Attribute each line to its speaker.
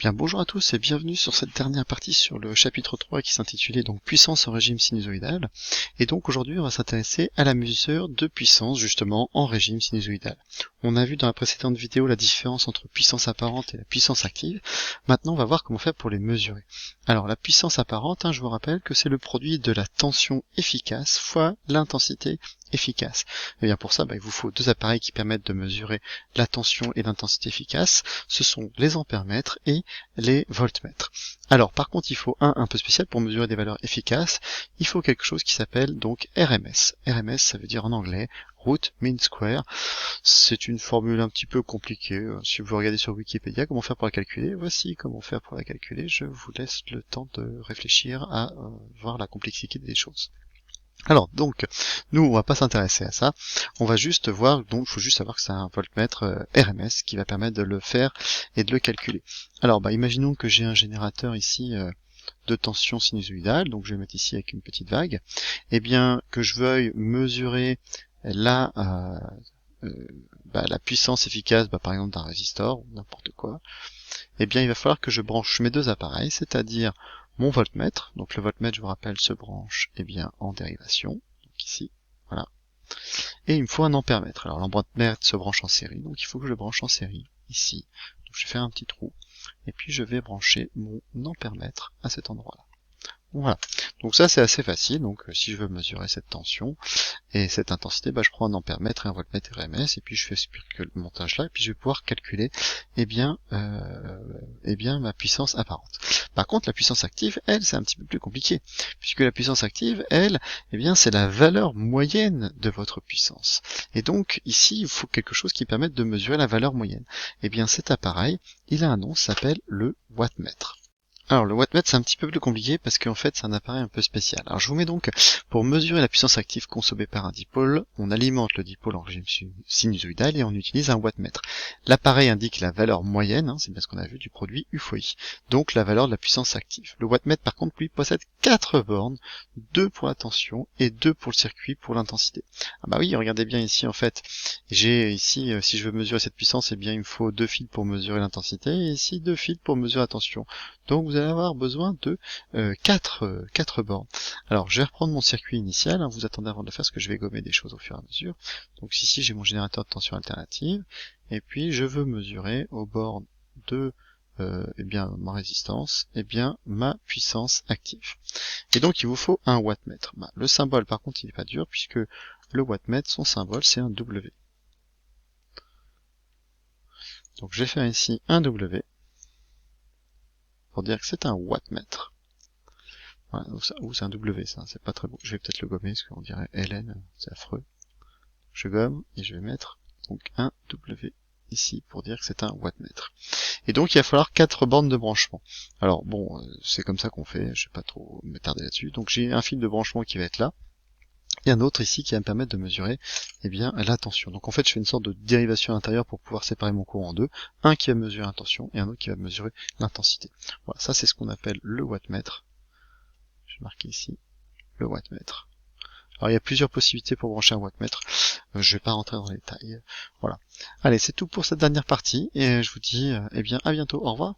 Speaker 1: Bien, bonjour à tous et bienvenue sur cette dernière partie sur le chapitre 3 qui s'intitulait donc puissance en régime sinusoïdal. Et donc aujourd'hui on va s'intéresser à la mesure de puissance justement en régime sinusoïdal. On a vu dans la précédente vidéo la différence entre puissance apparente et la puissance active. Maintenant on va voir comment faire pour les mesurer. Alors la puissance apparente, je vous rappelle que c'est le produit de la tension efficace fois l'intensité efficace. Et bien pour ça, il vous faut deux appareils qui permettent de mesurer la tension et l'intensité efficace. Ce sont les ampèremètres et les voltmètres. Alors par contre il faut un peu spécial pour mesurer des valeurs efficaces, il faut quelque chose qui s'appelle donc RMS. RMS ça veut dire en anglais Root Mean Square. C'est une formule un petit peu compliquée. Si vous regardez sur Wikipédia comment faire pour la calculer, voici comment faire pour la calculer. Je vous laisse le temps de réfléchir à voir la complexité des choses. Alors donc, nous on va pas s'intéresser à ça, on va juste voir, donc il faut juste savoir que c'est un voltmètre RMS qui va permettre de le faire et de le calculer. Alors imaginons que j'ai un générateur ici de tension sinusoïdale, donc je vais mettre ici avec une petite vague, et bien que je veuille mesurer la puissance efficace par exemple d'un résistor ou n'importe quoi, et bien il va falloir que je branche mes deux appareils, c'est-à-dire mon voltmètre, donc le voltmètre je vous rappelle se branche en dérivation, donc ici, voilà, et il me faut un ampèremètre. Alors l'ampèremètre se branche en série, donc il faut que je le branche en série, ici, donc je vais faire un petit trou, et puis je vais brancher mon ampèremètre à cet endroit-là. Voilà, donc ça c'est assez facile, donc si je veux mesurer cette tension et cette intensité, je prends un ampèremètre et un voltmètre RMS, et puis je fais ce montage là, et puis je vais pouvoir calculer ma puissance apparente. Par contre la puissance active, elle, c'est un petit peu plus compliqué, puisque la puissance active, elle, c'est la valeur moyenne de votre puissance. Et donc ici, il faut quelque chose qui permette de mesurer la valeur moyenne. Et bien cet appareil, il a un nom, s'appelle le wattmètre. Alors le wattmètre c'est un petit peu plus compliqué parce qu'en fait c'est un appareil un peu spécial. Alors je vous mets donc, pour mesurer la puissance active consommée par un dipôle, on alimente le dipôle en régime sinusoïdal et on utilise un wattmètre. L'appareil indique la valeur moyenne, c'est bien ce qu'on a vu, du produit UFOI, donc la valeur de la puissance active. Le wattmètre par contre lui possède 4 bornes, 2 pour la tension et 2 pour le circuit pour l'intensité. Ah oui, regardez bien ici en fait, j'ai ici, si je veux mesurer cette puissance, il me faut 2 fils pour mesurer l'intensité et ici 2 fils pour mesurer la tension. Donc vous allez avoir besoin de 4 bornes. Alors je vais reprendre mon circuit initial, vous attendez avant de le faire parce que je vais gommer des choses au fur et à mesure. Donc ici j'ai mon générateur de tension alternative, et puis je veux mesurer aux bornes de ma résistance, ma puissance active. Et donc il vous faut un wattmètre. Le symbole par contre il n'est pas dur puisque le wattmètre, son symbole c'est un W. Donc je vais faire ici un W pour dire que c'est un wattmètre. Voilà, c'est un W ça, c'est pas très beau. Je vais peut-être le gommer parce qu'on dirait LN, c'est affreux. Je gomme et je vais mettre donc un W ici pour dire que c'est un wattmètre. Et donc il va falloir 4 bornes de branchement. Alors bon, c'est comme ça qu'on fait, je vais pas trop me tarder là-dessus. Donc j'ai un fil de branchement qui va être là, et un autre ici qui va me permettre de mesurer la tension. Donc en fait je fais une sorte de dérivation intérieure pour pouvoir séparer mon courant en deux, un qui va mesurer la tension et un autre qui va mesurer l'intensité. Voilà, ça c'est ce qu'on appelle le wattmètre. Je vais marquer ici le wattmètre. Alors il y a plusieurs possibilités pour brancher un wattmètre, je vais pas rentrer dans les détails. Voilà. Allez, c'est tout pour cette dernière partie, et je vous dis à bientôt, au revoir.